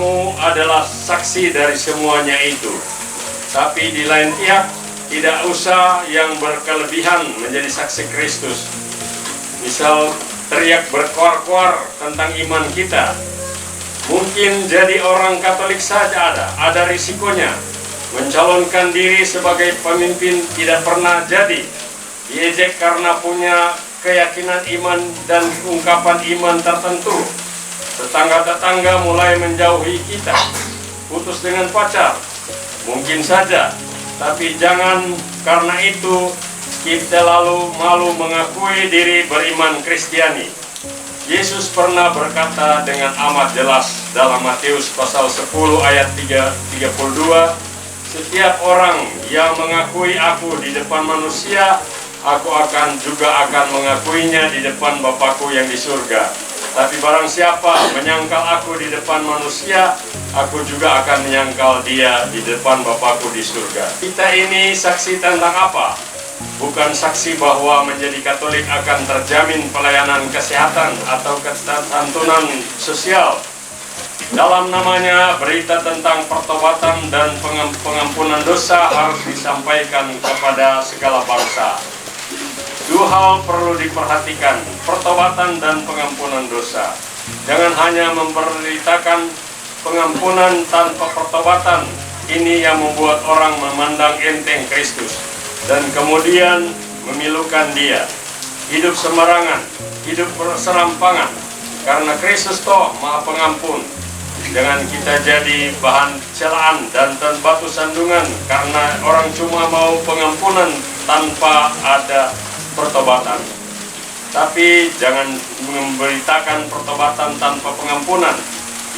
kamu adalah saksi dari semuanya itu. Tapi di lain pihak, tidak usah yang berkelebihan menjadi saksi Kristus. Misal teriak berkoar-koar tentang iman kita. Mungkin jadi orang Katolik saja ada risikonya. Mencalonkan diri sebagai pemimpin tidak pernah jadi. Diejek karena punya keyakinan iman dan ungkapan iman tertentu. Tetangga-tetangga mulai menjauhi kita. Putus dengan pacar, mungkin saja. Tapi jangan karena itu kita lalu malu mengakui diri beriman Kristiani. Yesus pernah berkata dengan amat jelas dalam Matius pasal 10 ayat 32, setiap orang yang mengakui aku di depan manusia, aku juga akan mengakuinya di depan Bapakku yang di surga. Tapi barang siapa menyangkal aku di depan manusia, aku juga akan menyangkal dia di depan Bapakku di surga. Kita ini saksi tentang apa? Bukan saksi bahwa menjadi Katolik akan terjamin pelayanan kesehatan atau kesantunan sosial. Dalam namanya, berita tentang pertobatan dan pengampunan dosa harus disampaikan kepada segala bangsa. Dua hal perlu diperhatikan, pertobatan dan pengampunan dosa. Jangan hanya memberitakan pengampunan tanpa pertobatan. Ini yang membuat orang memandang enteng Kristus dan kemudian memilukan dia. Hidup sembarangan, hidup serampangan, karena Kristus toh Maha Pengampun. Jangan kita jadi bahan celaan dan batu sandungan karena orang cuma mau pengampunan tanpa ada pertobatan. Tapi jangan memberitakan pertobatan tanpa pengampunan.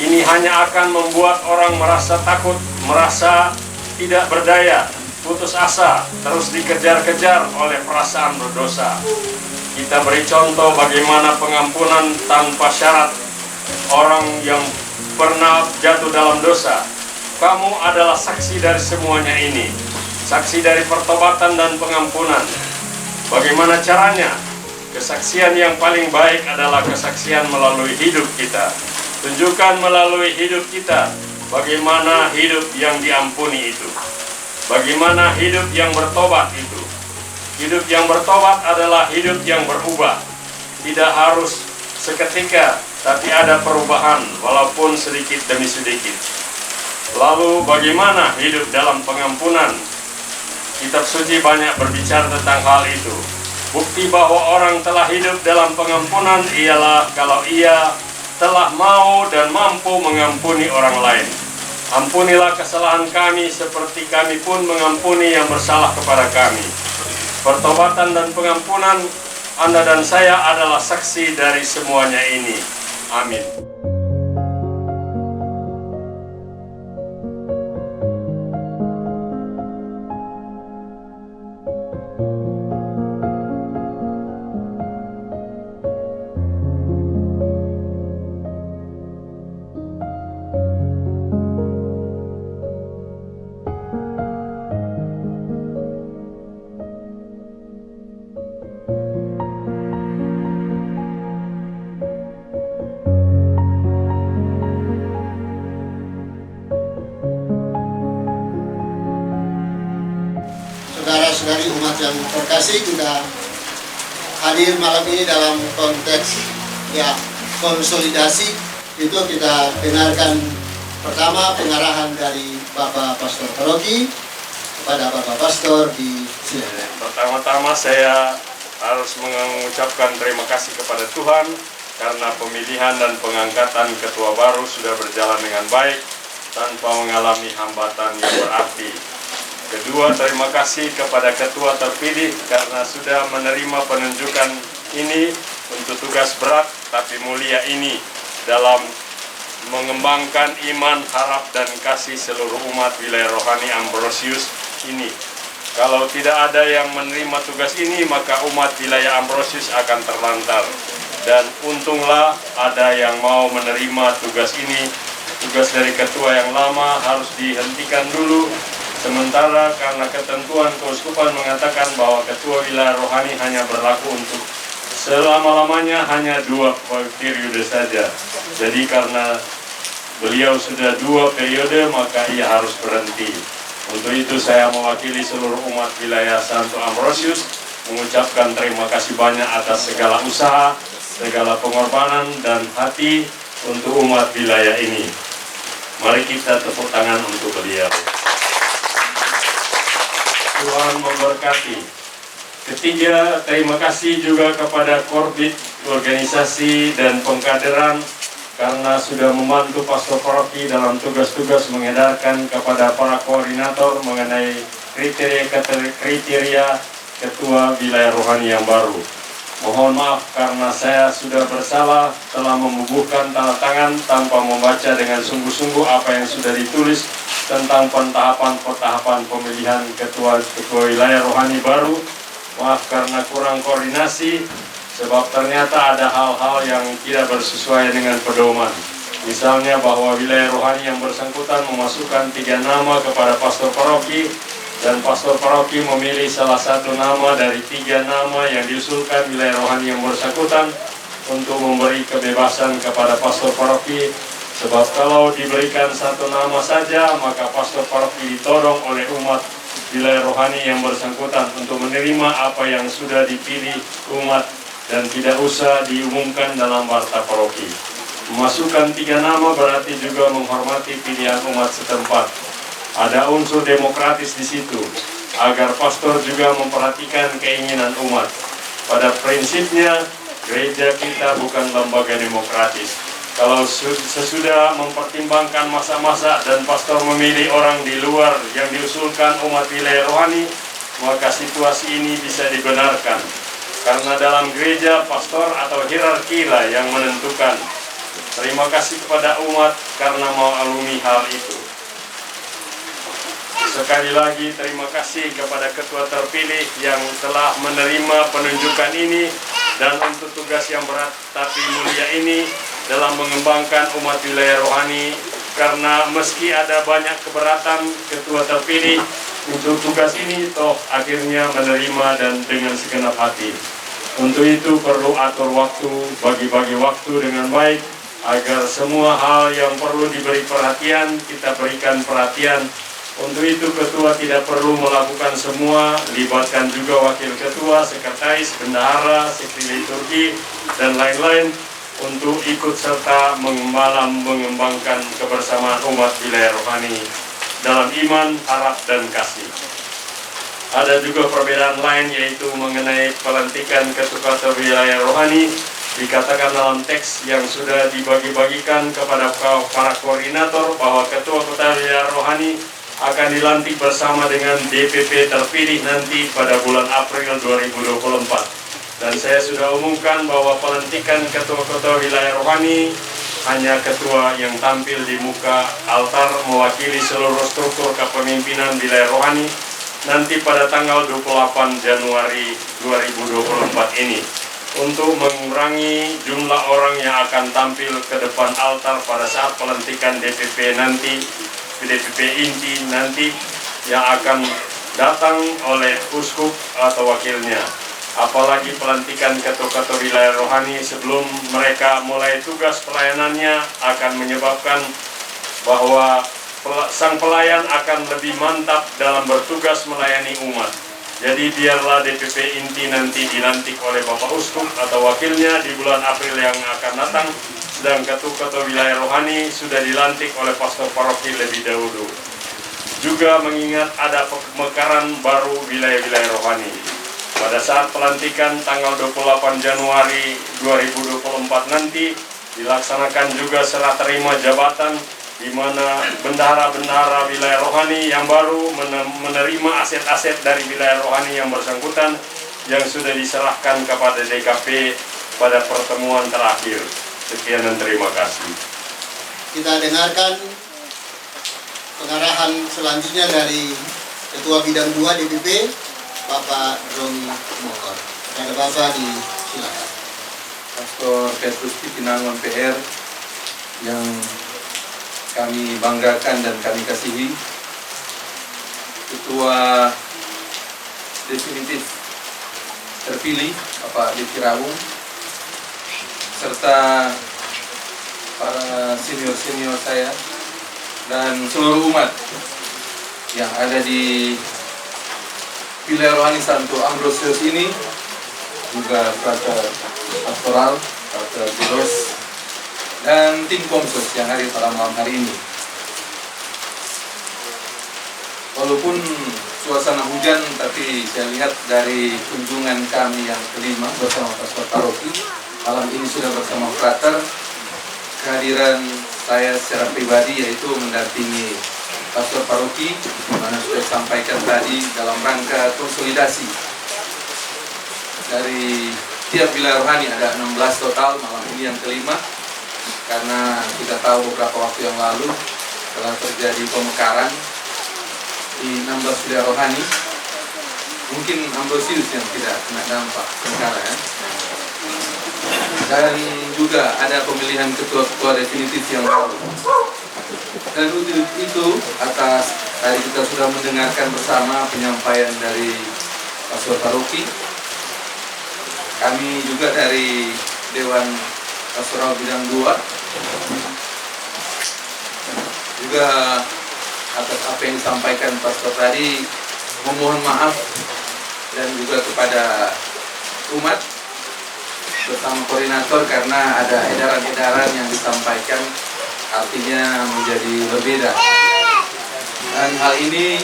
Ini hanya akan membuat orang merasa takut, merasa tidak berdaya, putus asa, terus dikejar-kejar oleh perasaan berdosa. Kita beri contoh bagaimana pengampunan tanpa syarat orang yang pernah jatuh dalam dosa. Kamu adalah saksi dari semuanya ini, saksi dari pertobatan dan pengampunan. Bagaimana caranya? Kesaksian yang paling baik adalah kesaksian melalui hidup kita. Tunjukkan melalui hidup kita bagaimana hidup yang diampuni itu. Bagaimana hidup yang bertobat itu. Hidup yang bertobat adalah hidup yang berubah. Tidak harus seketika, tapi ada perubahan walaupun sedikit demi sedikit. Lalu bagaimana hidup dalam pengampunan? Kitab suci banyak berbicara tentang hal itu. Bukti bahwa orang telah hidup dalam pengampunan ialah kalau ia telah mau dan mampu mengampuni orang lain. Ampunilah kesalahan kami seperti kami pun mengampuni yang bersalah kepada kami. Pertobatan dan pengampunan, Anda dan saya adalah saksi dari semuanya ini. Amin. Saudara-saudari umat yang terkasih, kita hadir malam ini dalam konteks konsolidasi. Itu kita dengarkan pertama pengarahan dari Bapak Pastor Paroki kepada Bapak Pastor di sini. Pertama-tama saya harus mengucapkan terima kasih kepada Tuhan karena pemilihan dan pengangkatan ketua baru sudah berjalan dengan baik tanpa mengalami hambatan yang berarti. Kedua, terima kasih kepada ketua terpilih karena sudah menerima penunjukan ini untuk tugas berat tapi mulia ini dalam mengembangkan iman, harap, dan kasih seluruh umat wilayah rohani Ambrosius ini. Kalau tidak ada yang menerima tugas ini, maka umat wilayah Ambrosius akan terlantar. Dan untunglah ada yang mau menerima tugas ini. Tugas dari ketua yang lama harus dihentikan dulu. Sementara karena ketentuan keuskupan mengatakan bahwa ketua wilayah rohani hanya berlaku untuk selama-lamanya hanya 2 periode saja. Jadi karena beliau sudah 2 periode, maka ia harus berhenti. Untuk itu saya mewakili seluruh umat wilayah Santo Ambrosius mengucapkan terima kasih banyak atas segala usaha, segala pengorbanan dan hati untuk umat wilayah ini. Mari kita tepuk tangan untuk beliau. Tuhan memberkati. Ketiga, terima kasih juga kepada Korbit, organisasi dan pengkaderan, karena sudah membantu pastor paroki dalam tugas-tugas mengedarkan kepada para koordinator mengenai kriteria ketua wilayah rohani yang baru. Mohon maaf karena saya sudah bersalah telah membubuhkan tanda tangan tanpa membaca dengan sungguh-sungguh apa yang sudah ditulis tentang pentahapan pemilihan ketua wilayah rohani baru. Maaf karena kurang koordinasi, sebab ternyata ada hal-hal yang tidak bersesuaian dengan pedoman. Misalnya bahwa wilayah rohani yang bersangkutan memasukkan 3 nama kepada pastor paroki, dan pastor paroki memilih salah satu nama dari 3 nama yang diusulkan wilayah rohani yang bersangkutan untuk memberi kebebasan kepada pastor paroki. Sebab kalau diberikan satu nama saja, maka pastor paroki ditodong oleh umat wilayah rohani yang bersangkutan untuk menerima apa yang sudah dipilih umat dan tidak usah diumumkan dalam warta paroki. Memasukkan 3 nama berarti juga menghormati pilihan umat setempat. Ada unsur demokratis di situ, agar pastor juga memperhatikan keinginan umat. Pada prinsipnya, gereja kita bukan lembaga demokratis. Kalau sesudah mempertimbangkan masa-masa dan pastor memilih orang di luar yang diusulkan umat wilayah rohani, maka situasi ini bisa dibenarkan. Karena dalam gereja, pastor atau hierarki lah yang menentukan. Terima kasih kepada umat karena mau alumi hal itu. Sekali lagi terima kasih kepada ketua terpilih yang telah menerima penunjukan ini dan untuk tugas yang berat tapi mulia ini dalam mengembangkan umat wilayah rohani, karena meski ada banyak keberatan, ketua terpilih untuk tugas ini toh akhirnya menerima dan dengan segenap hati. Untuk itu perlu atur waktu, bagi-bagi waktu dengan baik agar semua hal yang perlu diberi perhatian kita berikan perhatian. Untuk itu ketua tidak perlu melakukan semua, libatkan juga wakil ketua, sekretaris, bendahara, sekretaris liturgi dan lain-lain untuk ikut serta mengembangkan kebersamaan umat wilayah rohani dalam iman, harap, dan kasih. Ada juga perbedaan lain, yaitu mengenai pelantikan ketua wilayah rohani. Dikatakan dalam teks yang sudah dibagi-bagikan kepada para koordinator bahwa ketua wilayah rohani akan dilantik bersama dengan DPP terpilih nanti pada bulan April 2024. Dan saya sudah umumkan bahwa pelantikan ketua-ketua wilayah rohani hanya ketua yang tampil di muka altar mewakili seluruh struktur kepemimpinan wilayah rohani nanti pada tanggal 28 Januari 2024 ini, untuk mengurangi jumlah orang yang akan tampil ke depan altar pada saat pelantikan DPP nanti, DPP inti nanti yang akan datang oleh uskup atau wakilnya. Apalagi pelantikan ketua-ketua wilayah rohani sebelum mereka mulai tugas pelayanannya akan menyebabkan bahwa sang pelayan akan lebih mantap dalam bertugas melayani umat. Jadi biarlah DPP inti nanti dilantik oleh Bapak Uskup atau wakilnya di bulan April yang akan datang, sedang ketua-ketua wilayah rohani sudah dilantik oleh pastor paroki lebih dahulu. Juga mengingat ada pemekaran baru wilayah-wilayah rohani. Pada saat pelantikan tanggal 28 Januari 2024 nanti dilaksanakan juga serah terima jabatan, di mana bendahara-bendahara wilayah rohani yang baru menerima aset-aset dari wilayah rohani yang bersangkutan yang sudah diserahkan kepada DKP pada pertemuan terakhir. Sekian dan terima kasih. Kita dengarkan pengarahan selanjutnya dari Ketua Bidang 2 DPP, Bapak Romi Mokor. Ada Bapak disilakan. Pastor Petrus Pinangon PR yang kami banggakan dan kami kasihi, Ketua definitif terpilih Bapak Diki Rawung, serta para senior-senior saya, dan seluruh umat yang ada di Wilayah Rohani Santo Ambrosius ini, juga Frater Pastoral, Frater Biros, dan tim Komsos yang hadir pada malam hari ini. Walaupun suasana hujan, tapi saya lihat dari kunjungan kami yang kelima bersama Pastor Paroki, malam ini sudah bersama Frater, kehadiran saya secara pribadi yaitu mendampingi Pastor Paroki, mana sudah sampaikan tadi dalam rangka konsolidasi dari tiap wilayah rohani. Ada 16 total, malam ini yang kelima, karena kita tahu beberapa waktu yang lalu telah terjadi pemekaran di 16 wilayah rohani. Mungkin Ambrosius yang tidak kena dampak pemekaran, dan juga ada pemilihan ketua-ketua definitif yang baru. Dan untuk itu, atas tadi kita sudah mendengarkan bersama penyampaian dari Pastor Paroki, kami juga dari Dewan Pastoral Bidang 2 juga atas apa yang disampaikan Pastor tadi memohon maaf, dan juga kepada umat bersama koordinator karena ada edaran-edaran yang disampaikan artinya menjadi berbeda. Dan hal ini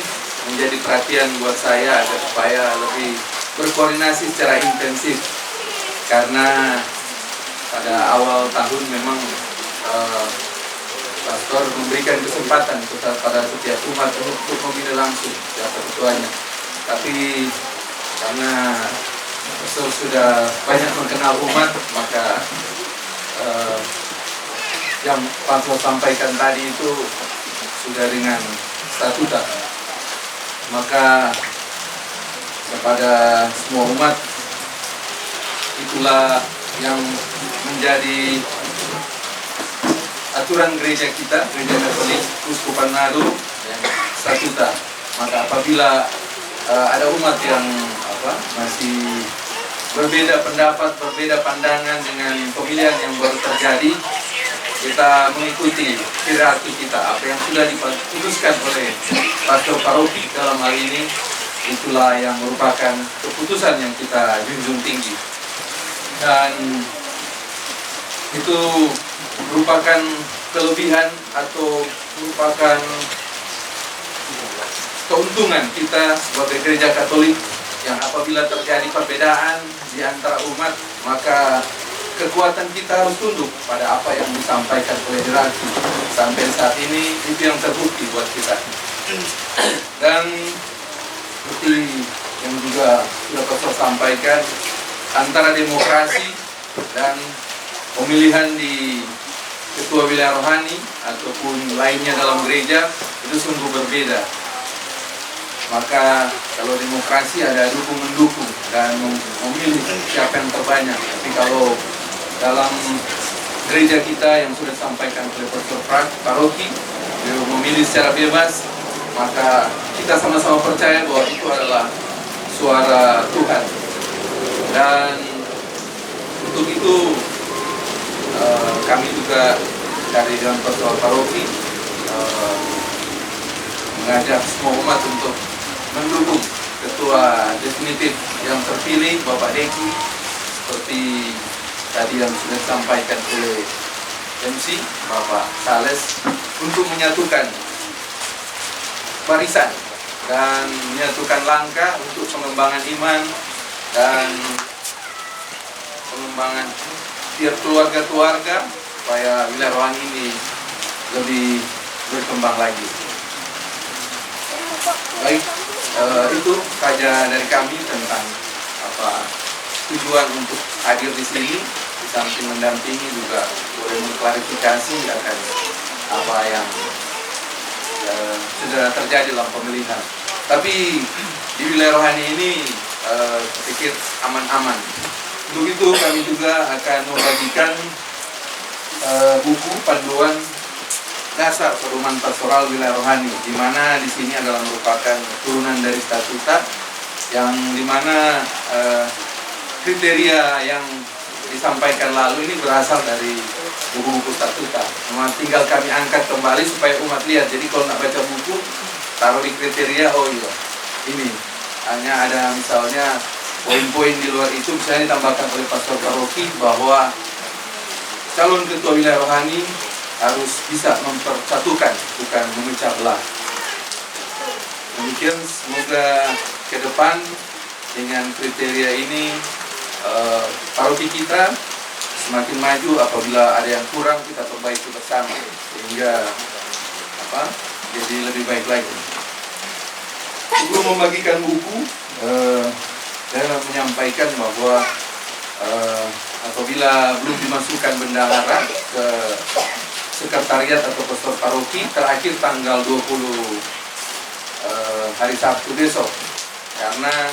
menjadi perhatian buat saya agar supaya lebih berkoordinasi secara intensif, karena pada awal tahun memang pastor memberikan kesempatan kepada setiap umat untuk memilih langsung siapa ketuanya. Tapi karena pastor sudah banyak mengenal umat, maka yang pastor sampaikan tadi itu sudah dengan statuta. Maka kepada semua umat, itulah yang menjadi aturan gereja kita, Gereja Katolik Uskupan Manado, yang statuta. Maka apabila ada umat yang masih berbeda pendapat, berbeda pandangan dengan pemilihan yang baru terjadi, kita mengikuti hierarki kita, apa yang sudah diputuskan oleh Pastor Paroki dalam hal ini, itulah yang merupakan keputusan yang kita junjung tinggi. Dan itu merupakan kelebihan atau merupakan keuntungan kita sebagai gereja Katolik, yang apabila terjadi perbedaan di antara umat, maka kekuatan kita harus tunduk pada apa yang disampaikan oleh hierarki. Sampai saat ini itu yang terbukti buat kita. Dan seperti yang juga sudah Pastor sampaikan, antara demokrasi dan pemilihan di ketua wilayah rohani ataupun lainnya dalam gereja itu sungguh berbeda. Maka kalau demokrasi ada dukung-mendukung dan memilih siapa yang terbanyak. Tapi kalau dalam gereja kita yang sudah sampaikan oleh Pastor Paroki, beliau memilih secara bebas, maka kita sama-sama percaya bahwa itu adalah suara Tuhan. Dan untuk itu kami juga dari Dewan Pastoral Paroki mengajak semua umat untuk mendukung ketua definitif yang terpilih, Bapak Deki, seperti tadi yang sudah disampaikan oleh MC Bapak Sales, untuk menyatukan barisan dan menyatukan langkah untuk pengembangan iman dan pengembangan tiap keluarga-keluarga, supaya wilayah rohani ini lebih berkembang lagi. Baik, itu saja dari kami tentang tujuan untuk hadir di sini. Di samping mendampingi juga boleh mengklarifikasi akan apa yang sudah terjadi dalam pemilihan. Tapi di wilayah rohani ini sedikit aman-aman. Untuk itu kami juga akan membagikan buku panduan dasar pedoman pastoral wilayah rohani, di mana di sini adalah merupakan turunan dari statuta, yang di mana kriteria yang disampaikan lalu ini berasal dari buku-buku statuta. Memang tinggal kami angkat kembali supaya umat lihat. Jadi kalau nak baca buku, taruh di kriteria, oh iya, ini. Hanya ada misalnya poin-poin di luar itu, misalnya ditambahkan oleh pastor paroki bahwa calon ketua wilayah rohani harus bisa mempersatukan, bukan memecah belah. Demikian, semoga ke depan dengan kriteria ini paroki kita semakin maju. Apabila ada yang kurang, kita perbaiki bersama sehingga jadi lebih baik lagi. Sebelum membagikan buku, saya menyampaikan bahwa apabila belum dimasukkan bendahara ke sekretariat atau pastor paroki, terakhir tanggal 20 hari Sabtu besok, karena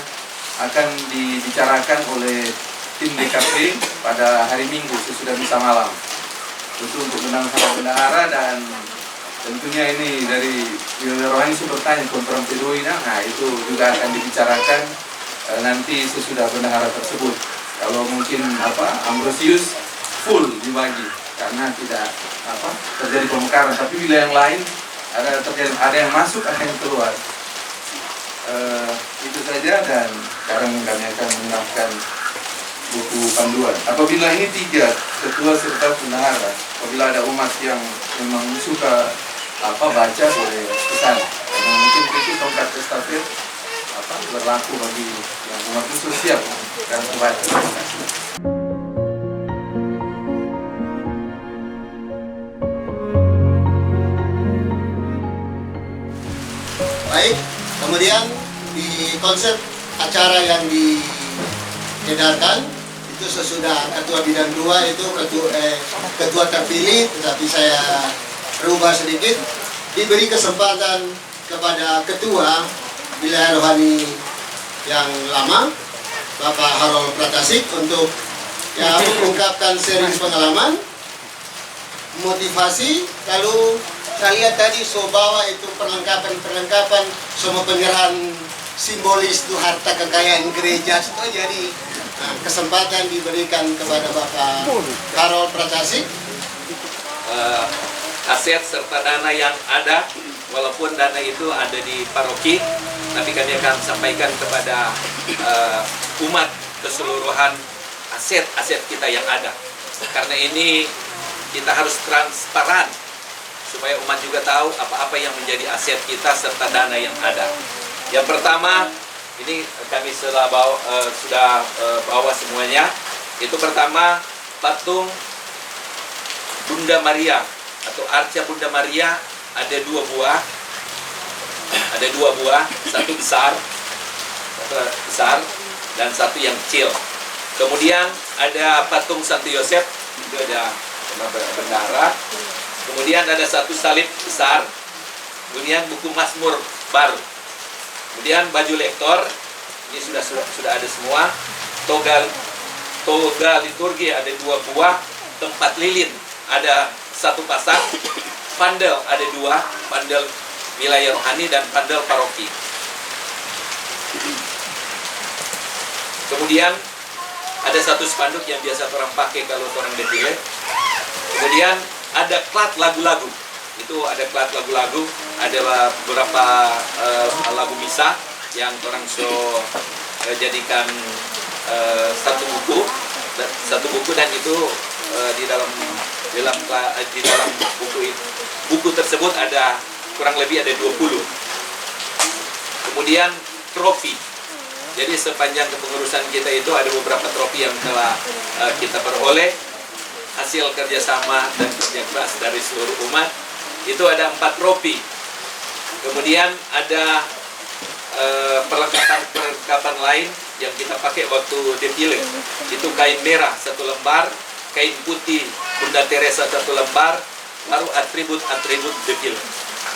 akan dibicarakan oleh tim DKP pada hari Minggu sesudah misa malam. Itu untuk bendahara, dan tentunya ini dari wilayah rohani sudah bertanya kontrol pedoina. Nah, itu juga akan dibicarakan nanti sesudah bendahara tersebut. Kalau mungkin Ambrosius full dibagi karena tidak terjadi pemekaran, tapi wilayah yang lain ada yang masuk, ada yang keluar. Itu saja, dan sekarang kami akan menyerahkan buku panduan. Apabila ini 3 ketua serta bendahara, apabila ada umat yang memang suka baca, boleh pesan. Karena mungkin itu tongkat estafet berlaku bagi yang umat khusus siap dan membaca. Terima kasih. Baik, kemudian di konsep acara yang diedarkan itu sesudah ketua bidang 2 itu ketua terpilih, tetapi saya rubah sedikit, diberi kesempatan kepada ketua wilayah rohani yang lama, Bapak Harold Pratasik, untuk mengungkapkan sharing pengalaman, motivasi. Lalu saya lihat tadi bawa itu perlengkapan semua penyerahan simbolis itu harta kekayaan gereja. Jadi kesempatan diberikan kepada Bapak Harold Pratasik. Aset serta dana yang ada, walaupun dana itu ada di paroki, tapi kami akan sampaikan kepada umat keseluruhan aset-aset kita yang ada. Karena ini kita harus transparan supaya umat juga tahu apa-apa yang menjadi aset kita serta dana yang ada. Yang pertama, ini kami sudah bawa semuanya. Itu pertama, patung Bunda Maria atau arca Bunda Maria ada 2 buah. Ada 2 buah, satu besar dan satu yang kecil. Kemudian ada patung Santo Yosef, itu ada bendahara. Kemudian ada satu salib besar. Kemudian buku Mazmur baru. Kemudian baju lektor, ini sudah ada semua. Toga liturgi ada 2 buah. Tempat lilin ada 1 pasang. Pandel ada 2, pandel wilayah rohani dan pandel paroki. Kemudian ada 1 spanduk yang biasa orang pakai kalau orang defile. Kemudian ada klat lagu-lagu. Itu ada klat lagu-lagu, ada beberapa lagu misa yang orang jadikan satu buku, dan itu di dalam buku tersebut ada kurang lebih ada 20. Kemudian trofi. Jadi sepanjang kepengurusan kita itu ada beberapa trofi yang telah kita peroleh hasil kerjasama dan kerja keras dari seluruh umat. Itu ada 4 trofi. Kemudian ada perlengkapan lain yang kita pakai waktu defile. Itu kain merah 1 lembar, kain putih Bunda Teresa 1 lembar, baru atribut defile.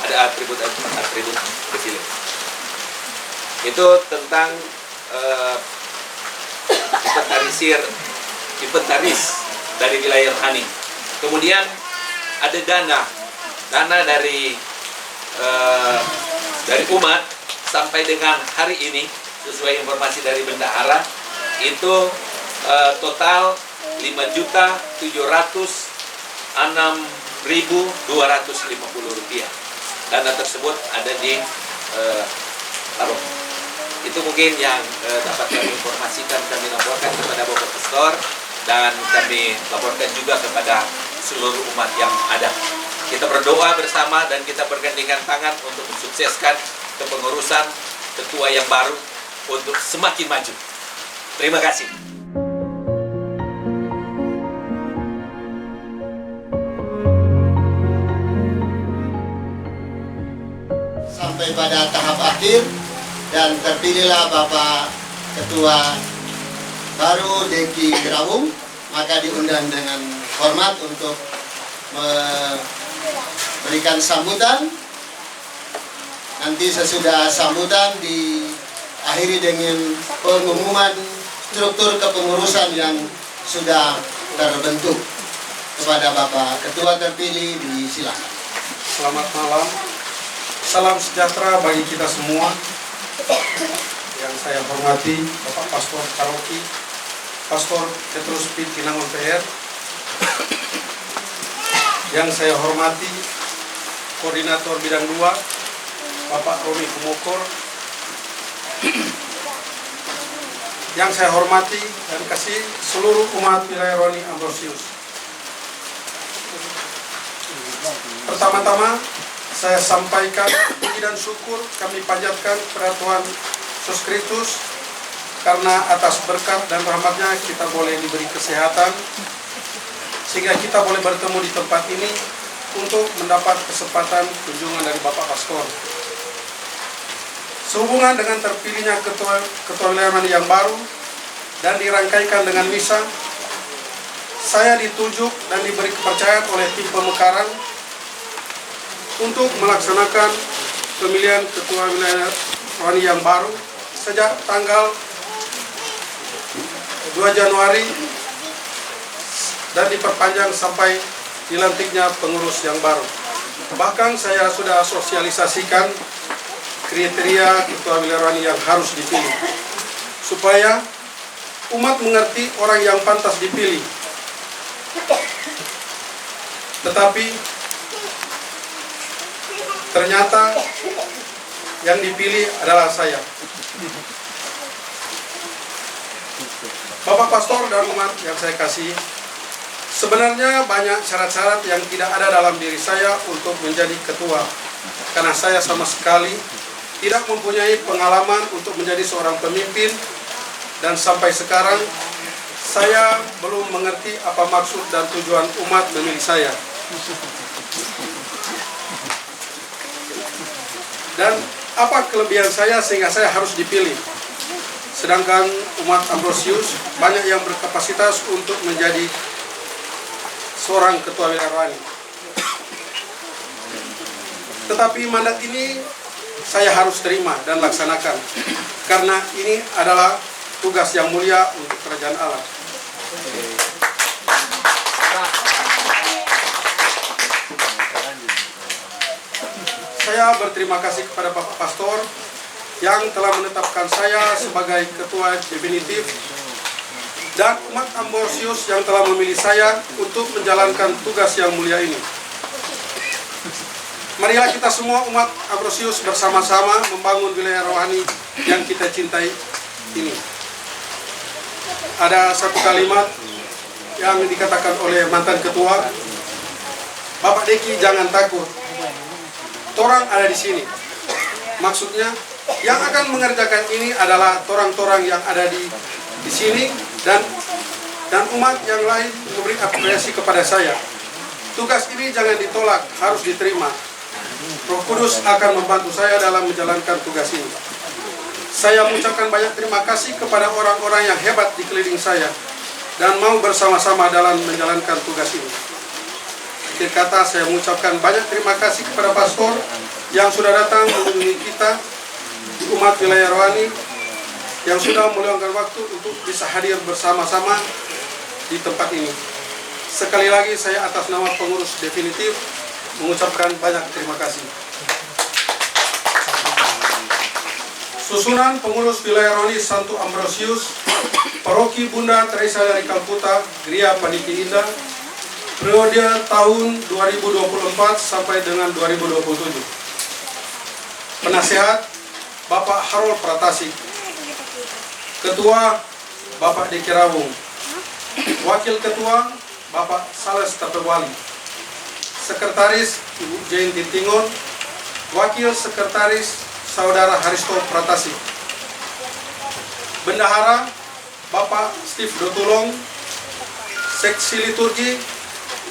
Ada atribut defile. Itu tentang inventaris dari wilayah rohani. Kemudian ada dana dari umat sampai dengan hari ini sesuai informasi dari bendahara itu total 5.700 Rp6.250. Dana tersebut ada di paroki. Itu mungkin yang dapat kami informasikan, kami laporkan kepada Bapak Pastor, dan kami laporkan juga kepada seluruh umat yang ada. Kita berdoa bersama dan kita bergandengan tangan untuk mensukseskan kepengurusan ketua yang baru untuk semakin maju. Terima kasih. Sampai pada tahap akhir dan terpilihlah Bapak Ketua baru Deki Gerawung, maka diundang dengan hormat untuk memberikan sambutan. Nanti sesudah sambutan diakhiri dengan pengumuman struktur kepengurusan yang sudah terbentuk. Kepada Bapak Ketua terpilih, disilakan. Selamat malam. Salam sejahtera bagi kita semua. Yang saya hormati Bapak Pastor Paroki, Pastor Petrus P. Kinangon PR. Yang saya hormati Koordinator Bidang 2, Bapak Romi Kumokor. Yang saya hormati dan kasih seluruh umat wilayah Rohani Ambrosius. Pertama-tama saya sampaikan puji dan syukur kami panjatkan kepada Tuhan Yesus Kristus, karena atas berkat dan rahmat-Nya kita boleh diberi kesehatan sehingga kita boleh bertemu di tempat ini untuk mendapat kesempatan kunjungan dari Bapak Pastor. Sehubungan dengan terpilihnya ketua wilayah yang baru dan dirangkaikan dengan misa, saya ditunjuk dan diberi kepercayaan oleh tim pemekaran untuk melaksanakan pemilihan ketua wilayah rohani yang baru sejak tanggal 2 Januari dan diperpanjang sampai dilantiknya pengurus yang baru. Bahkan saya sudah sosialisasikan kriteria ketua wilayah rohani yang harus dipilih supaya umat mengerti orang yang pantas dipilih. Tetapi ternyata yang dipilih adalah saya. Bapak Pastor dan umat yang saya kasih, sebenarnya banyak syarat-syarat yang tidak ada dalam diri saya untuk menjadi ketua, karena saya sama sekali tidak mempunyai pengalaman untuk menjadi seorang pemimpin, dan sampai sekarang saya belum mengerti apa maksud dan tujuan umat memilih saya. Dan apa kelebihan saya sehingga saya harus dipilih. Sedangkan umat Ambrosius banyak yang berkapasitas untuk menjadi seorang ketua wilayah rohani. Tetapi mandat ini saya harus terima dan laksanakan, karena ini adalah tugas yang mulia untuk kerajaan Allah. Saya berterima kasih kepada Bapak Pastor yang telah menetapkan saya sebagai ketua definitif, dan umat Ambrosius yang telah memilih saya untuk menjalankan tugas yang mulia ini. Marilah kita semua umat Ambrosius bersama-sama membangun wilayah rohani yang kita cintai ini. Ada satu kalimat yang dikatakan oleh mantan ketua, Bapak Deki jangan takut, torang ada di sini. Maksudnya yang akan mengerjakan ini adalah torang-torang yang ada di sini, dan umat yang lain memberi apresiasi kepada saya. Tugas ini jangan ditolak, harus diterima. Roh Kudus akan membantu saya dalam menjalankan tugas ini. Saya mengucapkan banyak terima kasih kepada orang-orang yang hebat di keliling saya dan mau bersama-sama dalam menjalankan tugas ini. Akhir kata, saya mengucapkan banyak terima kasih kepada pastor yang sudah datang mengunjungi kita di umat wilayah rohani, yang sudah meluangkan waktu untuk bisa hadir bersama-sama di tempat ini. Sekali lagi saya atas nama pengurus definitif mengucapkan banyak terima kasih. Susunan pengurus wilayah rohani Santo Ambrosius, Paroki Bunda Teresa dari Kalkuta, Gria Paniki Indah, periode tahun 2024 sampai dengan 2027. Penasehat Bapak Harold Pratasi. Ketua Bapak Deki Rawung. Wakil Ketua Bapak Sales Tapewali. Sekretaris Ibu Jane Tintingon. Wakil Sekretaris Saudara Haristo Pratasi. Bendahara Bapak Steve Dotulong. Seksi Liturgi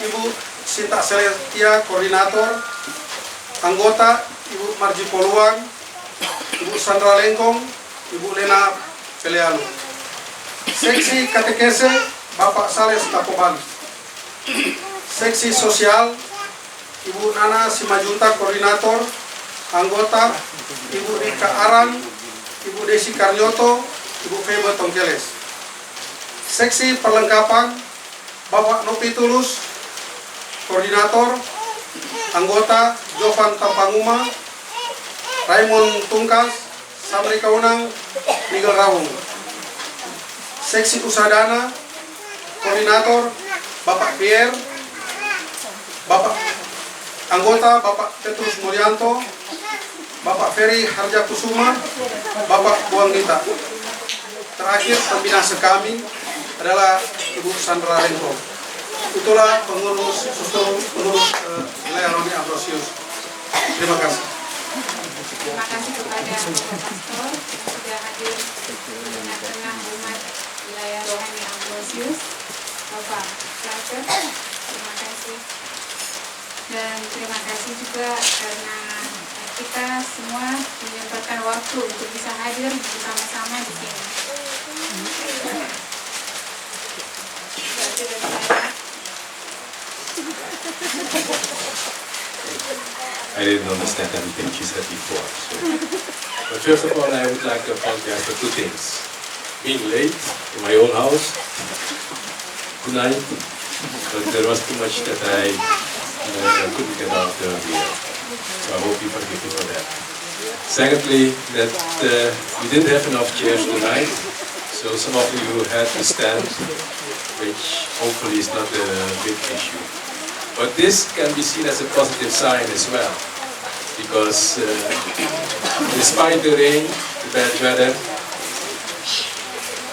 Ibu Sinta Celestia Koordinator. Anggota Ibu Marji Poluan, Ibu Sandra Lengkong, Ibu Lena Pelealu. Seksi Katekese Bapak Sales Tapobali. Seksi Sosial Ibu Nana Simajuta Koordinator. Anggota Ibu Rika Arang, Ibu Desi Karnyoto, Ibu Febe Tongkeles. Seksi Perlengkapan Bapak Nopi Tulus Koordinator. Anggota Jovan Tampanguma, Raymond Tungkas, Samri Kaunang, Miguel Rawung. Seksi Usadana, Koordinator Bapak Pierre, Anggota Bapak Petrus Mulyanto, Bapak Ferry Harja Kusuma, Bapak Buang Gita. Terakhir pembina sekami adalah Ibu Sandra Lengkong. Itulah pengurus wilayah Roni Ambrosius. Terima kasih. Terima kasih kepada Pastor sudah hadir di tengah-tengah umat wilayah Rohani Ambrosius. Bapak Pastor, terima kasih. Dan terima kasih juga karena kita semua menyempatkan waktu untuk bisa hadir bersama-sama di sini. I didn't understand everything she said before. So. But first of all, I would like to apologize for two things. Being late in my own house tonight, but there was too much that I couldn't get out earlier. So I hope you forgive me for that. Secondly, that we didn't have enough chairs tonight, so some of you had to stand, which hopefully is not a big issue. But this can be seen as a positive sign as well, because despite the rain, the bad weather,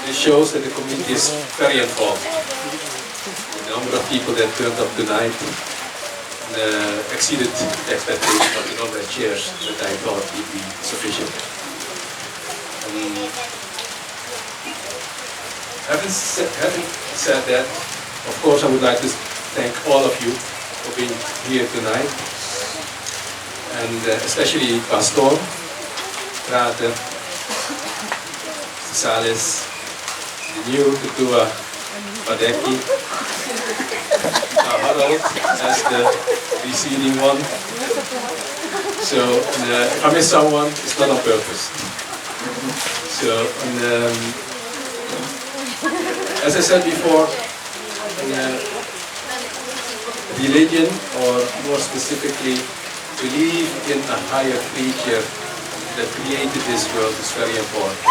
this shows that the community is very involved. The number of people that turned up tonight exceeded the expectation of the number of chairs that I thought would be sufficient. Having said that, of course I would like to thank all of you for being here tonight, and especially Pastor, Prater, Sales, the new Ketua Padeki, Harold as the preceding one. So if I miss someone, it's not on purpose. So as I said before, religion, or more specifically, belief in a higher creature that created this world is very important.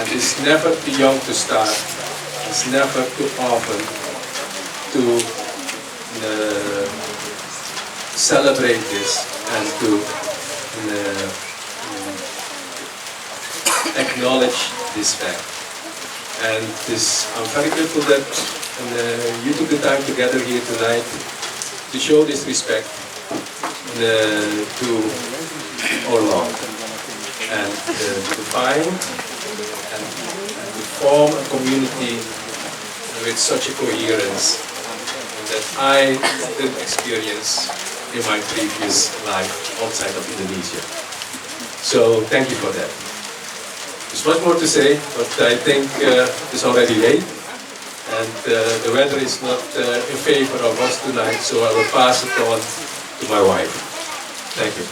And it's never too young to start. It's never too often to celebrate this and to acknowledge this fact. And I'm very grateful that you took the time together here tonight to show this respect to our Lord, and to find and to form a community with such a coherence that I didn't experience in my previous life outside of Indonesia. So thank you for that. There's much more to say, but I think it's already late, and the weather is not in favor of us tonight, so I will pass it on to my wife. Thank you.